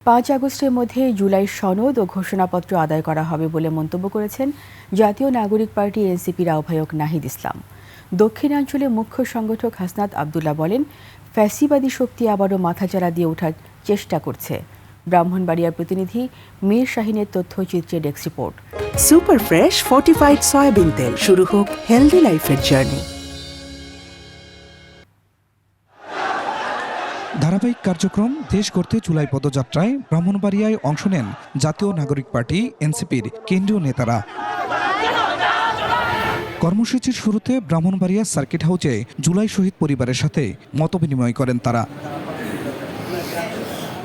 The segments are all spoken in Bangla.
5 আগস্টের মধ্যে জুলাই সনদ ও ঘোষণাপত্র আদায় করা হবে বলে মন্তব্য করেছেন জাতীয় নাগরিক পার্টি এনসিপির আহ্বায়ক নাহিদ ইসলাম। দক্ষিণাঞ্চলে মুখ্য সংগঠক হাসনাত আবদুল্লাহ বলেন, ফ্যাসিবাদী শক্তি আবারও মাথাচাড়া দিয়ে ওঠার চেষ্টা করছে। ব্রাহ্মণবাড়িয়ার প্রতিনিধি মীর শাহিনের তথ্যচিত্রে desk report. Super fresh fortified soybean তেল, শুরু হোক হেলদি লাইফের জার্নি। ধারাবাহিক কার্যক্রম দেশ গড়তে জুলাই পদযাত্রায় ব্রাহ্মণবাড়িয়ায় অংশ নেন জাতীয় নাগরিক পার্টি এনসিপির কেন্দ্রীয় নেতারা। কর্মসূচির শুরুতে ব্রাহ্মণবাড়িয়া সার্কিট হাউসে জুলাই শহীদ পরিবারের সাথে মতবিনিময় করেন তারা।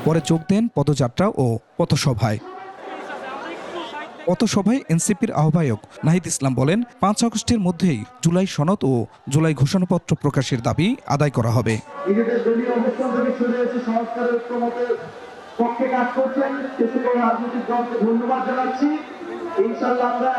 পরে যোগ দেন পদযাত্রা ও পথসভায়। পথসভায় এনসিপির আহ্বায়ক নাহিদ ইসলাম বলেন, 5 আগস্টের মধ্যেই জুলাই সনদ ও জুলাই ঘোষণাপত্র প্রকাশের দাবি আদায় করা হবে। নিজেদের দলীয় অবস্থান থেকে সরে এসে সংস্কারের ঐক্যমতের পক্ষে কাজ করছেন সকল রাজনৈতিক দলকে ধন্যবাদ জানাচ্ছি। ইনশাআল্লাহ আমরা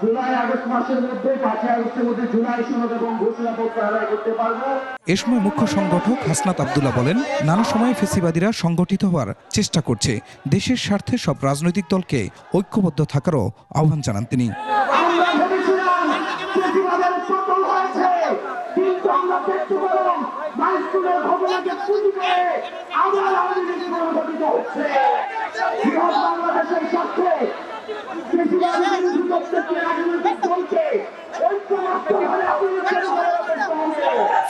জুলাই আগস্ট মাসের মধ্যে 5 আগস্টের মধ্যে জুলাই সনদ এবং ঘোষণাপত্র আদায় করতে পারবো। এ সময় মুখ্য সংগঠক হাসনাত আবদুল্লাহ বলেন, নানা সময়ে ফ্যাসিবাদীরা সংগঠিত হওয়ার চেষ্টা করছে। দেশের স্বার্থে সব রাজনৈতিক দলকে ঐক্যবদ্ধ থাকারও আহ্বান জানান তিনি।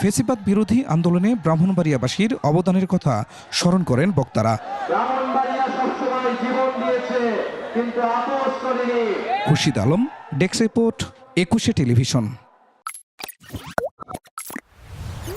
ফ্যাসিবাদ বিরোধী আন্দোলনে ব্রাহ্মণবাড়িয়াবাসীর অবদানের কথা স্মরণ করেন বক্তারা। Khurshid Alam, desk report, 21 television.